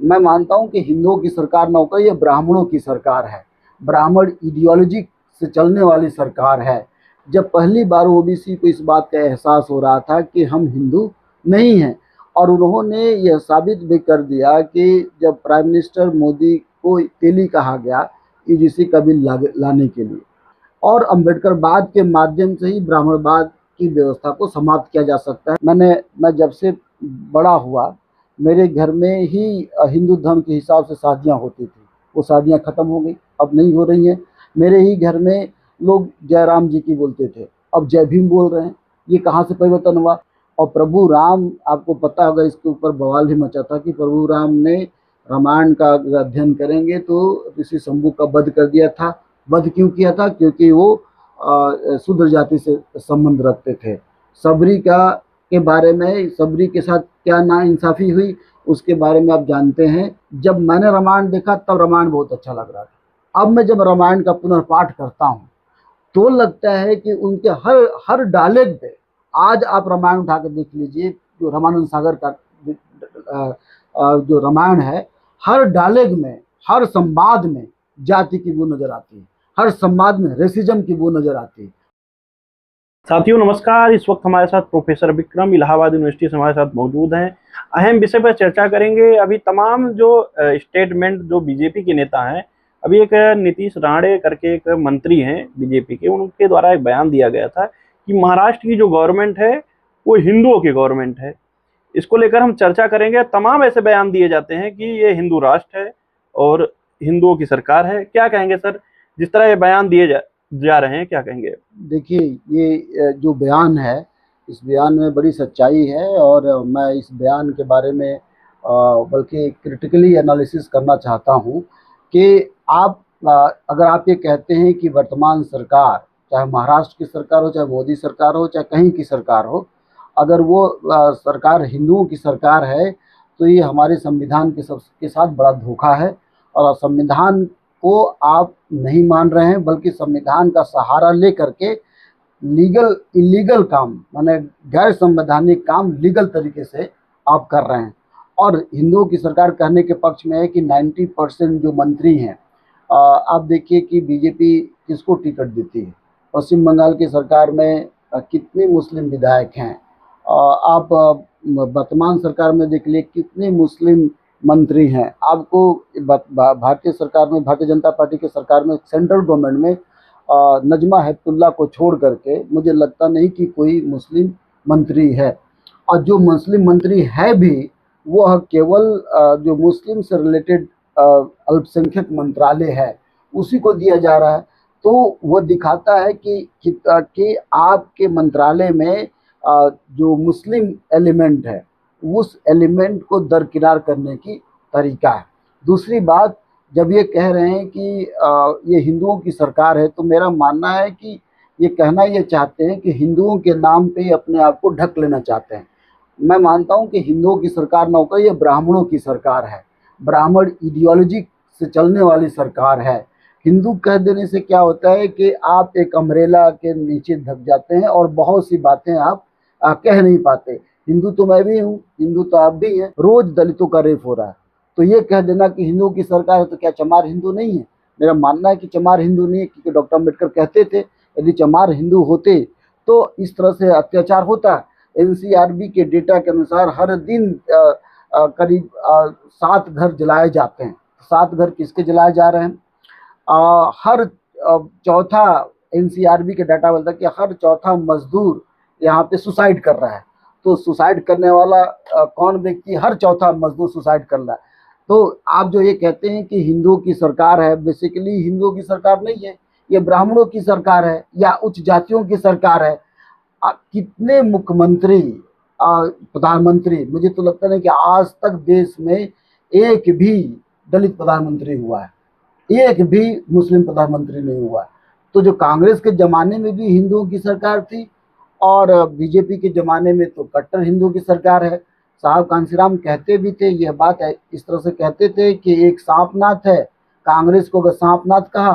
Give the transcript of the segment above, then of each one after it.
मैं मानता हूं कि हिंदुओं की सरकार ना होकर ये ब्राह्मणों की सरकार है। ब्राह्मण इडियोलॉजी से चलने वाली सरकार है। जब पहली बार ओबीसी को इस बात का एहसास हो रहा था कि हम हिंदू नहीं हैं, और उन्होंने यह साबित भी कर दिया कि जब प्राइम मिनिस्टर मोदी को तेली कहा गया यूजीसी का बिल लाने के लिए, और अंबेडकरवाद के माध्यम से ही ब्राह्मणवाद की व्यवस्था को समाप्त किया जा सकता है। मैं जब से बड़ा हुआ, मेरे घर में ही हिंदू धर्म के हिसाब से शादियां होती थी। वो शादियां खत्म हो गई, अब नहीं हो रही हैं। मेरे ही घर में लोग जय राम जी की बोलते थे, अब जय भीम बोल रहे हैं। ये कहाँ से परिवर्तन हुआ? और प्रभु राम, आपको पता होगा, इसके ऊपर बवाल भी मचा था कि प्रभु राम ने रामायण का अध्ययन करेंगे तो ऋषि शंभू का वध कर दिया था। वध क्यों किया था? क्योंकि वो शूद्र जाति से संबंध रखते थे। सबरी का के बारे में, सबरी के साथ क्या नाइंसाफी हुई उसके बारे में आप जानते हैं। जब मैंने रामायण देखा तब रामायण बहुत अच्छा लग रहा था। अब मैं जब रामायण का पुनर्पाठ करता हूँ तो लगता है कि उनके हर हर डायलॉग पे, आज आप रामायण उठा के देख लीजिए, जो रामानंद सागर का जो रामायण है, हर डायलॉग में, हर संवाद में जाति की वो नजर आती है, हर संवाद में रेसिज्म की वो नजर आती है। साथियों नमस्कार। इस वक्त हमारे साथ प्रोफेसर विक्रम इलाहाबाद यूनिवर्सिटी से हमारे साथ मौजूद हैं। अहम विषय पर चर्चा करेंगे। अभी तमाम जो स्टेटमेंट जो बीजेपी के नेता हैं, अभी एक नीतीश राणे करके एक मंत्री हैं बीजेपी के, उनके द्वारा एक बयान दिया गया था कि महाराष्ट्र की जो गवर्नमेंट है वो हिंदुओं की गवर्नमेंट है। इसको लेकर हम चर्चा करेंगे। तमाम ऐसे बयान दिए जाते हैं कि ये हिंदू राष्ट्र है और हिंदुओं की सरकार है। क्या कहेंगे सर, जिस तरह ये बयान दिए जा रहे हैं, क्या कहेंगे? देखिए, ये जो बयान है, इस बयान में बड़ी सच्चाई है, और मैं इस बयान के बारे में बल्कि क्रिटिकली एनालिसिस करना चाहता हूँ कि आप अगर आप ये कहते हैं कि वर्तमान सरकार, चाहे महाराष्ट्र की सरकार हो, चाहे मोदी सरकार हो, चाहे कहीं की सरकार हो, अगर वो सरकार हिंदुओं की सरकार है तो ये हमारे संविधान के साथ बड़ा धोखा है। और संविधान को आप नहीं मान रहे हैं, बल्कि संविधान का सहारा लेकर के इलीगल काम, माने गैर संवैधानिक काम लीगल तरीके से आप कर रहे हैं। और हिंदुओं की सरकार कहने के पक्ष में है कि 90% जो मंत्री हैं, आप देखिए कि बीजेपी किसको टिकट देती है। पश्चिम बंगाल की सरकार में कितने मुस्लिम विधायक हैं। आप वर्तमान सरकार में देख लिए कितने मुस्लिम मंत्री हैं। आपको भारतीय सरकार में, भारतीय जनता पार्टी की सरकार में, सेंट्रल गवर्नमेंट में नजमा हेपतुल्ला को छोड़ करके मुझे लगता नहीं कि कोई मुस्लिम मंत्री है। और जो मुस्लिम मंत्री है भी, वह केवल जो मुस्लिम से रिलेटेड अल्पसंख्यक मंत्रालय है उसी को दिया जा रहा है। तो वह दिखाता है कि आपके मंत्रालय में जो मुस्लिम एलिमेंट है, उस एलिमेंट को दरकिनार करने की तरीका है। दूसरी बात, जब ये कह रहे हैं कि ये हिंदुओं की सरकार है, तो मेरा मानना है कि ये कहना ये चाहते हैं कि हिंदुओं के नाम पे अपने आप को ढक लेना चाहते हैं। मैं मानता हूँ कि हिंदुओं की सरकार ना होकर ये ब्राह्मणों की सरकार है। ब्राह्मण इडियोलॉजी से चलने वाली सरकार है। हिंदू कह देने से क्या होता है कि आप एक अम्ब्रेला के नीचे ढक जाते हैं और बहुत सी बातें आप कह नहीं पाते। हिंदू तो मैं भी हूँ, हिंदू तो आप भी हैं। रोज दलितों का रेप हो रहा है, तो ये कह देना कि हिंदुओं की सरकार है तो क्या चमार हिंदू नहीं है? मेरा मानना है कि चमार हिंदू नहीं है, क्योंकि डॉक्टर अम्बेडकर कहते थे यदि चमार हिंदू होते तो इस तरह से अत्याचार होता। एनसीआरबी के डेटा के अनुसार हर दिन करीब 7 घर जलाए जाते हैं। 7 घर किसके जलाए जा रहे हैं? हर चौथा, एनसीआरबी के डाटा बोलता है कि हर चौथा मजदूर यहाँ पे सुसाइड कर रहा है। तो सुसाइड करने वाला कौन व्यक्ति? हर चौथा मजदूर सुसाइड कर रहा है। तो आप जो ये कहते हैं कि हिंदुओं की सरकार है, बेसिकली हिंदुओं की सरकार नहीं है, ये ब्राह्मणों की सरकार है या उच्च जातियों की सरकार है। कितने मुख्यमंत्री, प्रधानमंत्री, मुझे तो लगता नहीं कि आज तक देश में एक भी दलित प्रधानमंत्री हुआ है, एक भी मुस्लिम प्रधानमंत्री नहीं हुआ। तो जो कांग्रेस के जमाने में भी हिंदुओं की सरकार थी और बीजेपी के जमाने में तो कट्टर हिंदुओं की सरकार है। साहब कांशीराम कहते भी थे, यह बात है, इस तरह से कहते थे कि एक सांपनाथ है, कांग्रेस को अगर सांपनाथ कहा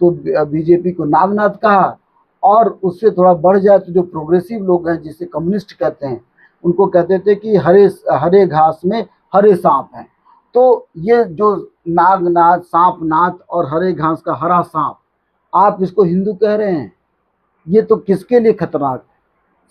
तो बीजेपी को नागनाथ कहा, और उससे थोड़ा बढ़ जाए तो जो प्रोग्रेसिव लोग हैं, जिसे कम्युनिस्ट कहते हैं, उनको कहते थे कि हरे हरे घास में हरे सांप हैं। तो ये जो नागनाथ, सांपनाथ और हरे घास का हरा सांप, आप इसको हिंदू कह रहे हैं, ये तो किसके लिए खतरनाक है?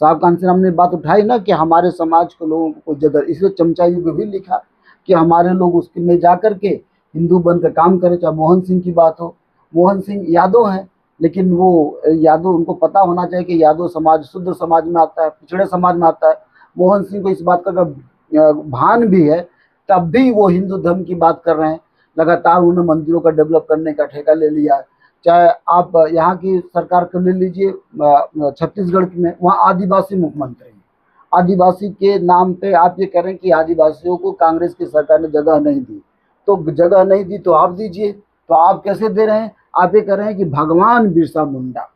साहब खान से हमने बात उठाई ना कि हमारे समाज के लोगों को जगह, इसलिए चमचा युग भी लिखा कि हमारे लोग उसके में जाकर के हिंदू बनकर काम करें। चाहे मोहन सिंह की बात हो, मोहन सिंह यादव हैं, लेकिन वो यादव, उनको पता होना चाहिए कि यादव समाज शूद्र समाज में आता है, पिछड़े समाज में आता है। मोहन सिंह को इस बात का अगर भान भी है, तब भी वो हिंदू धर्म की बात कर रहे हैं। लगातार उन्होंने मंदिरों का डेवलप करने का ठेका ले लिया है। चाहे आप यहाँ की सरकार को ले लीजिए, छत्तीसगढ़ में, वहाँ आदिवासी मुख्यमंत्री हैं। आदिवासी के नाम पे आप ये कह रहे हैं कि आदिवासियों को कांग्रेस की सरकार ने जगह नहीं दी, तो जगह नहीं दी तो आप दीजिए। तो आप कैसे दे रहे हैं? आप ये कह रहे हैं कि भगवान बिरसा मुंडा,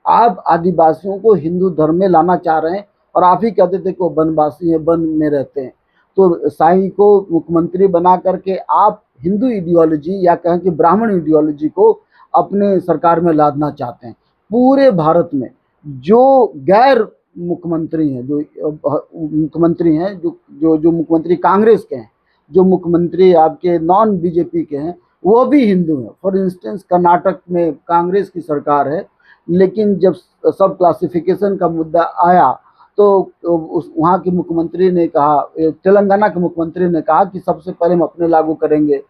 आप आदिवासियों को हिंदू धर्म में लाना चाह रहे हैं, और आप ही कहते थे कि वो वनवासी हैं, वन में रहते हैं। तो साईं को मुख्यमंत्री बना करके आप हिंदू आइडियोलॉजी या कहें कि ब्राह्मण आइडियोलॉजी को अपने सरकार में लादना चाहते हैं। पूरे भारत में जो गैर मुख्यमंत्री हैं, जो मुख्यमंत्री हैं, जो जो जो मुख्यमंत्री कांग्रेस के हैं, जो मुख्यमंत्री आपके नॉन बीजेपी के हैं, वो भी हिंदू हैं। फॉर इंस्टेंस कर्नाटक में कांग्रेस की सरकार है, लेकिन जब सब क्लासिफिकेशन का मुद्दा आया तो उस वहाँ के मुख्यमंत्री ने कहा, तेलंगाना के मुख्यमंत्री ने कहा कि सबसे पहले हम अपने लागू करेंगे।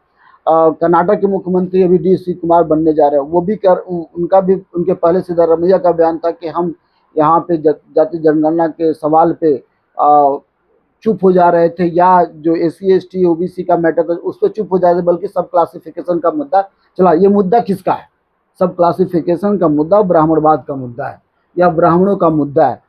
कर्नाटक के मुख्यमंत्री अभी डी कुमार बनने जा रहे हैं, वो भी उनका भी, उनके पहले सिद्धारमैया का बयान था कि हम यहाँ पे जाति जनगणना के सवाल पे चुप हो जा रहे थे, या जो SC ST OBC का मैटर था उस पर चुप हो जा रहे थे, बल्कि सब क्लासिफिकेशन का मुद्दा चला। ये मुद्दा किसका है? सब क्लासिफिकेशन का मुद्दा ब्राह्मणवाद का मुद्दा है, या ब्राह्मणों का मुद्दा है।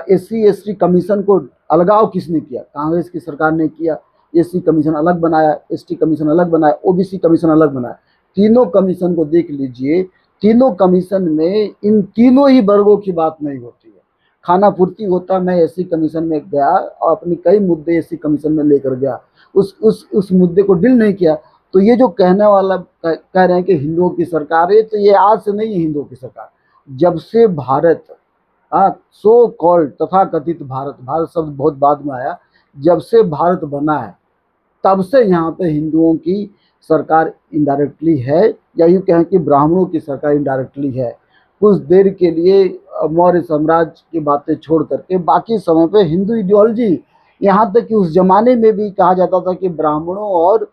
SC ST कमीशन को अलगाव किसने किया? कांग्रेस की सरकार ने किया। SC कमीशन अलग बनाया, ST कमीशन अलग बनाया, OBC कमीशन अलग बनाया। तीनों कमीशन को देख लीजिए, तीनों कमीशन में इन तीनों ही वर्गों की बात नहीं होती है। खाना पूर्ति होता, मैं SC कमीशन में गया और अपने कई मुद्दे SC कमीशन में लेकर गया, उस मुद्दे को डील नहीं किया। तो ये जो कहने वाला कह रहे हैं कि हिंदुओं की सरकार है, तो ये आज से नहीं है हिंदुओं की सरकार। जब से भारत, सो कॉल्ड तथाकथित भारत, भारत शब्द बहुत बाद में आया, जब से भारत बना है तब से यहाँ पे हिंदुओं की सरकार इनडायरेक्टली है, या यूँ कहें कि ब्राह्मणों की सरकार इनडायरेक्टली है। कुछ देर के लिए मौर्य साम्राज्य की बातें छोड़ करके बाकी समय पे हिंदू आइडियोलॉजी, यहाँ तक कि उस जमाने में भी कहा जाता था कि ब्राह्मणों और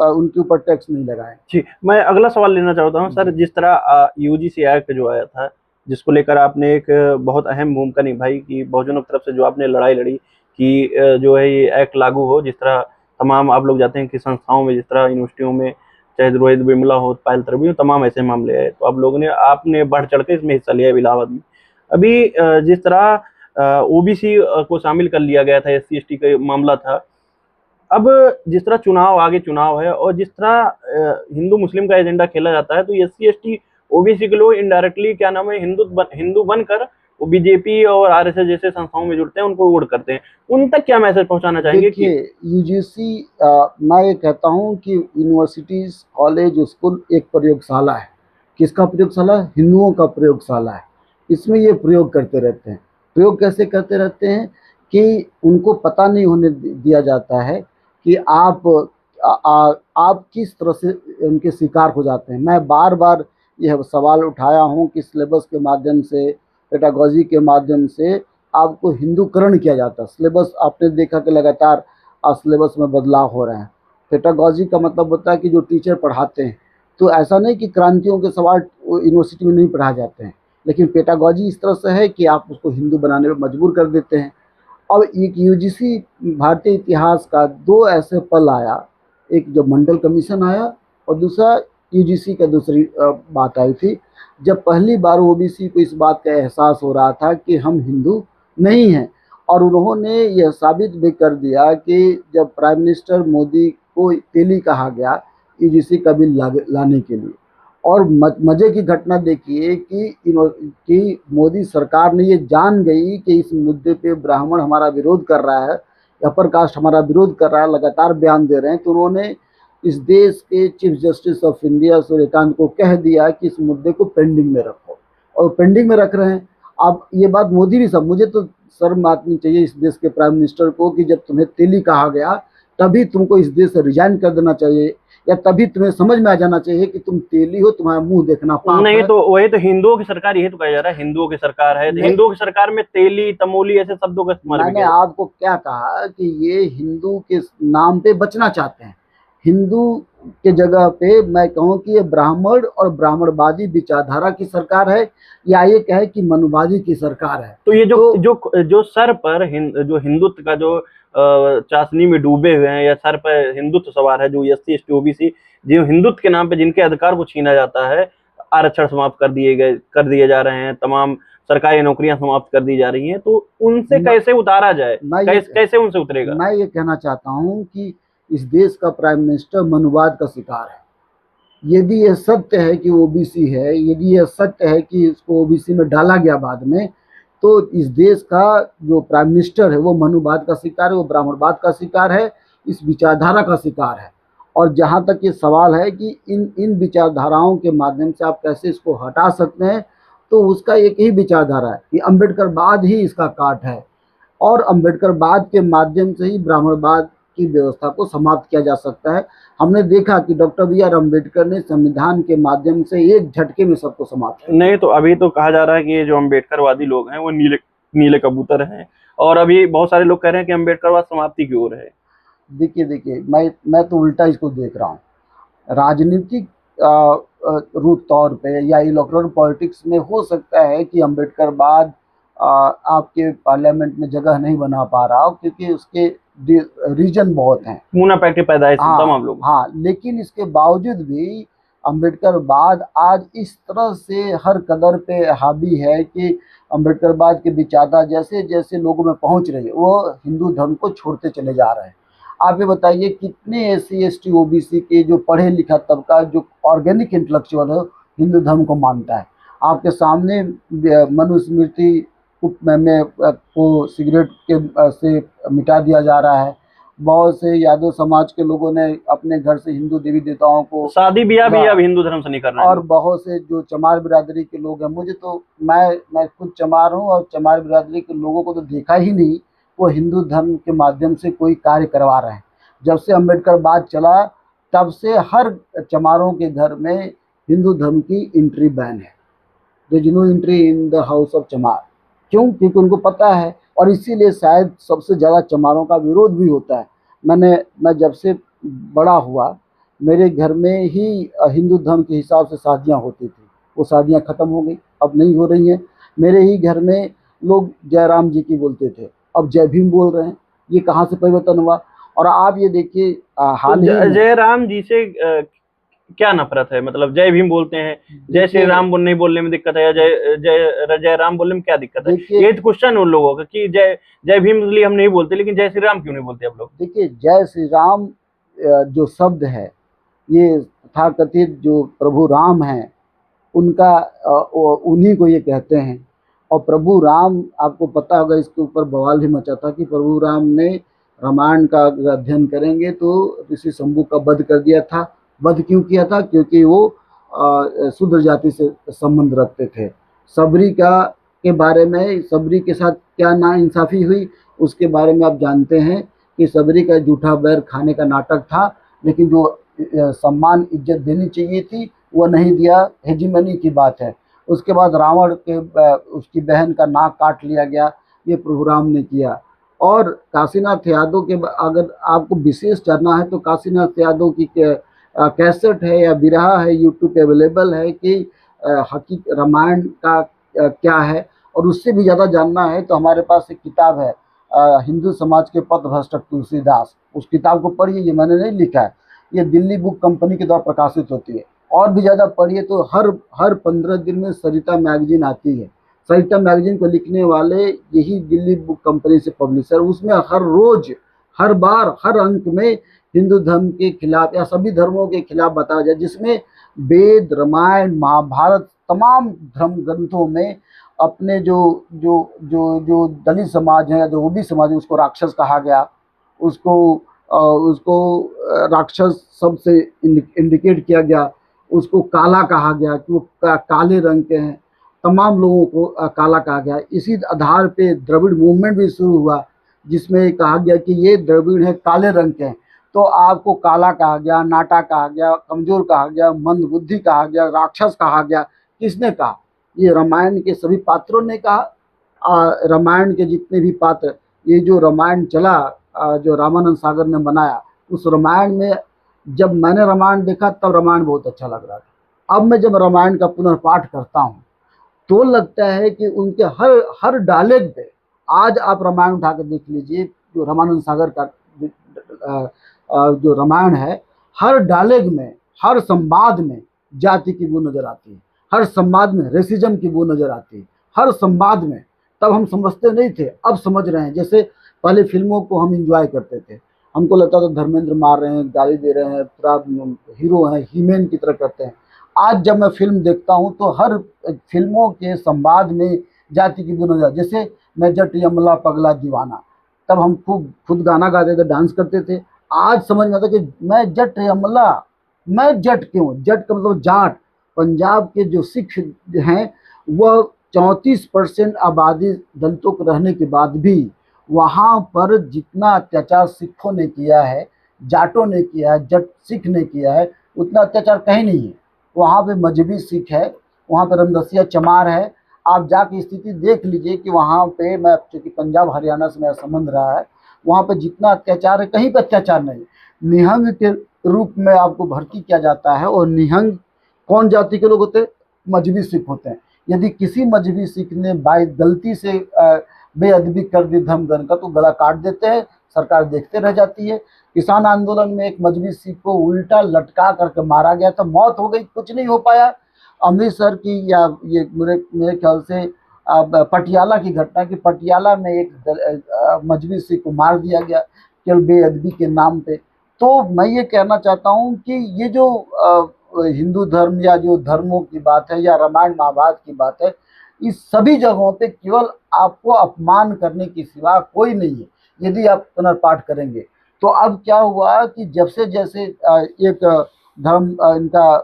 उनके ऊपर टैक्स नहीं लगाए। जी, मैं अगला सवाल लेना चाहता हूँ सर। जिस तरह UGC एक्ट जो आया था, जिसको लेकर आपने एक बहुत अहम भूमिका निभाई कि बहुजनों की तरफ से जो आपने लड़ाई लड़ी कि जो है ये एक्ट लागू हो। जिस तरह तमाम आप लोग जाते हैं कि संस्थाओं में, जिस तरह यूनिवर्सिटियों में, चाहे रोहित वेमुला हो, पायल तरबी हो, तमाम ऐसे मामले आए, तो आप लोगों ने, आपने बढ़ चढ़ के इसमें हिस्सा लिया इलाहाबाद में। अभी जिस तरह OBC को शामिल कर लिया गया था, SC ST का मामला था, अब जिस तरह चुनाव, आगे चुनाव है, और जिस तरह हिंदू मुस्लिम का एजेंडा खेला जाता है, तो SC ST OBC के लोग इनडायरेक्टली क्या नाम है, हिंदू बनकर वो बीजेपी और RSS जैसे संस्थाओं में जुड़ते हैं, उनको वोट करते हैं। उन तक क्या मैसेज पहुंचाना चाहेंगे? देखिए, UGC, मैं ये कहता हूँ कि यूनिवर्सिटीज, कॉलेज, स्कूल एक प्रयोगशाला है। किसका प्रयोगशाला? हिंदुओं का प्रयोगशाला है। इसमें ये प्रयोग करते रहते हैं। प्रयोग कैसे करते रहते हैं कि उनको पता नहीं होने दिया जाता है कि आप किस तरह से उनके शिकार हो जाते हैं। मैं बार बार यह सवाल उठाया हूँ कि सिलेबस के माध्यम से, पेडागॉजी के माध्यम से आपको हिंदूकरण किया जाता है। सिलेबस आपने देखा कि लगातार सिलेबस में बदलाव हो रहे हैं। पेडागॉजी का मतलब होता है कि जो टीचर पढ़ाते हैं, तो ऐसा नहीं कि क्रांतियों के सवाल यूनिवर्सिटी में नहीं पढ़ाए जाते हैं, लेकिन पेडागॉजी इस तरह से है कि आप उसको हिंदू बनाने में मजबूर कर देते हैं। अब एक UGC भारतीय इतिहास का दो ऐसे पल आया, एक जब मंडल कमीशन आया और दूसरा UGC का दूसरी बात आई थी, जब पहली बार OBC को इस बात का एहसास हो रहा था कि हम हिंदू नहीं हैं। और उन्होंने यह साबित भी कर दिया कि जब प्राइम मिनिस्टर मोदी को तेली कहा गया UGC का बिल लाने के लिए, और मजे की घटना देखिए कि मोदी सरकार ने ये जान गई कि इस मुद्दे पे ब्राह्मण हमारा विरोध कर रहा है, अपर कास्ट हमारा विरोध कर रहा है, लगातार बयान दे रहे हैं, तो उन्होंने इस देश के chief justice of India Suryakant को कह दिया कि इस मुद्दे को पेंडिंग में रखो, और पेंडिंग में रख रहे हैं। अब ये बात मोदी भी, सब, मुझे तो शर्म आनी चाहिए इस देश के प्राइम मिनिस्टर को कि जब तुम्हें तेली कहा गया तभी तुमको इस देश से रिजाइन कर देना चाहिए, या तभी तुम्हें समझ में आ जाना चाहिए कि तुम तेली हो, तुम्हारा मुंह देखना पाप नहीं है। तो वही तो हिंदुओं की सरकार, यही तो कहा जा रहा है हिंदुओं की सरकार है, तो नहीं, हिंदुओं की सरकार में तेली तमोली ऐसे शब्दों का इस्तेमाल भी मैंने किया आपको क्या कहा कि ये हिंदू के नाम पे बचना चाहते हैं। हिंदू के जगह पे मैं कहूँ कि ये ब्राह्मण और ब्राह्मणवादी विचारधारा की सरकार है, या ये कहे कि मनुवादी की सरकार है। तो ये जो तो जो जो सर पर जो हिंदुत्व का जो चाशनी में डूबे हुए हैं, या सर पर हिंदुत्व सवार है, जो एससी एसटी ओबीसी, जो हिंदुत्व के नाम पे जिनके अधिकार को छीना जाता है, आरक्षण समाप्त कर दिए जा रहे हैं, तमाम सरकारी नौकरियां समाप्त कर दी जा रही हैं, तो उनसे मैं कैसे उतारा जाए, मैं ये कैसे उनसे उतरेगा? मैं ये कहना चाहता हूँ कि इस देश का प्राइम मिनिस्टर मनुवाद का शिकार है। यदि यह सत्य है कि ओबीसी है, यदि यह सत्य है कि इसको ओबीसी में डाला गया बाद में, तो इस देश का जो प्राइम मिनिस्टर है वो मनुवाद का शिकार है, वो ब्राह्मणवाद का शिकार है, इस विचारधारा का शिकार है। और जहाँ तक ये सवाल है कि इन इन विचारधाराओं के माध्यम से आप कैसे इसको हटा सकते हैं, तो उसका एक ही विचारधारा है कि अम्बेडकरवाद ही इसका काट है, और अम्बेडकरवाद के माध्यम से ही ब्राह्मणवाद की व्यवस्था को समाप्त किया जा सकता है। हमने देखा कि डॉक्टर बी आर अम्बेडकर ने संविधान के माध्यम से एक झटके में सबको समाप्त किया। नहीं तो अभी तो कहा जा रहा है कि ये जो अम्बेडकरवादी लोग हैं वो नीले नीले कबूतर हैं, और अभी बहुत सारे लोग कह रहे हैं कि अम्बेडकरवाद समाप्ति की ओर है। देखिए मैं तो उल्टा इसको देख रहा हूँ। राजनीतिक रूप तौर पे या इलेक्टोरल पॉलिटिक्स में हो सकता है कि अम्बेडकरवाद आपके पार्लियामेंट में जगह नहीं बना पा रहा हो, क्योंकि उसके रीजन बहुत हैं। मुना पैक की पैदाइश तमाम हाँ लोग। हाँ, लेकिन इसके बावजूद भी अम्बेडकरवाद आज इस तरह से हर कदर पे हावी है कि अम्बेडकरवाद के विचारधारा जैसे जैसे लोगों में पहुंच रही है, वो हिंदू धर्म को छोड़ते चले जा रहे हैं। आप ये बताइए कितने एससी एसटी ओबीसी के जो पढ़े लिखा तबका, जो ऑर्गेनिक इंटेलेक्चुअल है, हिंदू धर्म को मानता है। आपके सामने मनुस्मृति को सिगरेट के से मिटा दिया जा रहा है। बहुत से यादव समाज के लोगों ने अपने घर से हिंदू देवी देवताओं को, शादी ब्याह भी अब हिंदू धर्म से नहीं कर रहे हैं। और बहुत से जो चमार बिरादरी के लोग हैं, मुझे तो मैं खुद चमार हूँ, और चमार बिरादरी के लोगों को तो देखा ही नहीं वो हिंदू धर्म के माध्यम से कोई कार्य करवा रहे हैं। जब से अम्बेडकरवाद चला तब से हर चमारों के घर में हिंदू धर्म की एंट्री बैन है। There is no entry in the house of Chamar. क्यों? क्योंकि उनको पता है, और इसीलिए शायद सबसे ज़्यादा चमारों का विरोध भी होता है। मैं जब से बड़ा हुआ, मेरे घर में ही हिंदू धर्म के हिसाब से शादियाँ होती थी। वो शादियाँ ख़त्म हो गई, अब नहीं हो रही हैं। मेरे ही घर में लोग जय राम जी की बोलते थे, अब जय भीम बोल रहे हैं। ये कहाँ से परिवर्तन हुआ? और आप ये देखिए हाल ही में जय राम जी से क्या नफरत है? मतलब जय भीम बोलते हैं, जय श्री राम नहीं बोलने में दिक्कत है, या जय राम बोलने में क्या दिक्कत है? ये तो क्वेश्चन है उन लोगों का कि जय भीम इसलिए हम नहीं बोलते, लेकिन जय श्री राम क्यों नहीं बोलते आप लोग? देखिए, जय श्री राम जो शब्द है, ये तथाकथित जो प्रभु राम हैं उनका, उन्हीं को ये कहते हैं। और प्रभु राम, आपको पता होगा, इसके ऊपर बवाल भी मचा था कि प्रभु राम ने रामायण का अध्ययन करेंगे तो ऋषि शंभू का वध कर दिया था। वध क्यों किया था? क्योंकि वो शूद्र जाति से संबंध रखते थे। सबरी के बारे में, सबरी के साथ क्या नाइंसाफ़ी हुई उसके बारे में आप जानते हैं कि सबरी का जूठा बैर खाने का नाटक था, लेकिन जो सम्मान इज्जत देनी चाहिए थी वो नहीं दिया, हेजिमनी की बात है। उसके बाद रावण के उसकी बहन का नाक काट लिया गया, ये प्रभु राम ने किया। और काशीनाथ यादव के, अगर आपको विशेष जानना है तो काशीनाथ यादव की कैसेट है या बिरहा है, यूट्यूब पे अवेलेबल है कि हकीकत रामायण का क्या है। और उससे भी ज़्यादा जानना है तो हमारे पास एक किताब है, हिंदू समाज के पथभ्रष्ट तुलसीदास। उस किताब को पढ़िए, ये मैंने नहीं लिखा है, ये दिल्ली बुक कंपनी के द्वारा प्रकाशित होती है। और भी ज़्यादा पढ़िए तो हर 15 दिन में सरिता मैगजीन आती है। सरिता मैगजीन को लिखने वाले यही दिल्ली बुक कंपनी से पब्लिशर, उसमें हर रोज़, हर बार, हर अंक में हिंदू धर्म के खिलाफ या सभी धर्मों के खिलाफ बताया जाए, जिसमें वेद, रामायण, महाभारत, तमाम धर्म ग्रंथों में अपने जो जो जो जो दलित समाज है या जो ओबीसी समाज है उसको राक्षस कहा गया, उसको राक्षस शब्द से इंडिकेट किया गया, उसको काला कहा गया कि वो काले रंग के हैं, तमाम लोगों को काला कहा गया। इसी आधार पे द्रविड़ मूवमेंट भी शुरू हुआ, जिसमें कहा गया कि ये द्रविड़ हैं, काले रंग के हैं। तो आपको काला कहा गया, नाटा कहा गया, कमजोर कहा गया, मंदबुद्धि कहा गया, राक्षस कहा गया। किसने कहा? ये रामायण के सभी पात्रों ने कहा। रामायण के जितने भी पात्र, ये जो रामायण चला, जो रामानंद सागर ने बनाया, उस रामायण में जब मैंने रामायण देखा तब रामायण बहुत अच्छा लग रहा था। अब मैं जब रामायण का पुनर्पाठ करता हूँ तो लगता है कि उनके हर हर डायलॉग पे, आज आप रामायण उठा के देख लीजिए, जो रामानंद सागर का जो रामायण है, हर डायलॉग में, हर संवाद में जाति की वो नजर आती है, हर संवाद में रेसिज्म की वो नजर आती है, हर संवाद में। तब हम समझते नहीं थे, अब समझ रहे हैं। जैसे पहले फिल्मों को हम इंजॉय करते थे, हमको लगता था धर्मेंद्र मार रहे हैं, गाली दे रहे हैं, पूरा हीरो हैं, हीमैन की तरह करते हैं। आज जब मैं फिल्म देखता हूँ तो हर फिल्मों के संवाद में जाति की वो नजर, जैसे मैं जट यमला पगला दीवाना, तब हम खुद गाना गाते थे, डांस करते थे। आज समझ में आता कि मैं जट यमला, मैं जट क्यों? जट का मतलब जाट। पंजाब के जो सिख हैं वह 34% आबादी दलितों को रहने के बाद भी वहाँ पर जितना अत्याचार सिखों ने किया है, जाटों ने किया है, जट सिख ने किया है, उतना अत्याचार कहीं नहीं है। वहाँ पे मजहबी सिख है, वहाँ पे रमदसिया चमार है। आप जाके स्थिति देख लीजिए कि वहाँ पे, मैं चूँकि पंजाब हरियाणा से मेरा संबंध रहा है, वहाँ पे जितना अत्याचार है कहीं पे अत्याचार नहीं। निहंग के रूप में आपको भर्ती किया जाता है, और निहंग कौन जाति के लोग होते हैं? मजहबी सिख होते हैं। यदि किसी मजहबी सिख ने बाई गलती से बेअदबी कर दी धर्मगन का, तो गला काट देते हैं, सरकार देखते रह जाती है। किसान आंदोलन में एक मजहबी सिख को उल्टा लटका करके मारा गया था, मौत हो गई, कुछ नहीं हो पाया। अमृतसर की, या ये मेरे ख्याल से पटियाला की घटना, की पटियाला में एक मजहबी सिख को मार दिया गया केवल बेअदबी के नाम पे। तो मैं ये कहना चाहता हूँ कि ये जो हिंदू धर्म या जो धर्मों की बात है, या रामायण महाभारत की बात है, इस सभी जगहों पे केवल आपको अपमान करने के सिवा कोई नहीं है, यदि आप पुनर्पाठ करेंगे। तो अब क्या हुआ कि जब से जैसे एक धर्म, इनका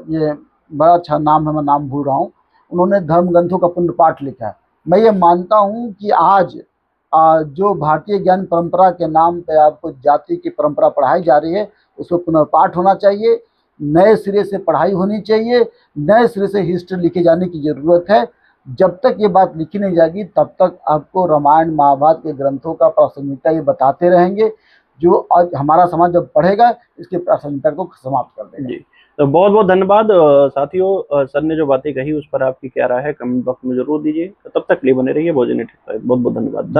ये बड़ा अच्छा नाम है, मैं नाम भूल रहा हूँ, उन्होंने धर्म ग्रंथों का पुनर्पाठ लिखा है। मैं ये मानता हूँ कि आज जो भारतीय ज्ञान परंपरा के नाम पे आपको जाति की परंपरा पढ़ाई जा रही है, उसको पुनर्पाठ होना चाहिए, नए सिरे से पढ़ाई होनी चाहिए, नए सिरे से हिस्ट्री लिखे जाने की ज़रूरत है। जब तक ये बात लिखी नहीं जाएगी तब तक आपको रामायण महाभारत के ग्रंथों का प्रासंगिकता ये बताते रहेंगे, जो आज हमारा समाज जब पढ़ेगा इसकी प्रासंगिकता को समाप्त कर देगा। जी, तो बहुत बहुत धन्यवाद साथियों। सर ने जो बातें कही उस पर आपकी क्या राय है कमेंट बॉक्स में जरूर दीजिए। तब तक लिए बने रहिए भोजन टिप्स। बहुत बहुत धन्यवाद।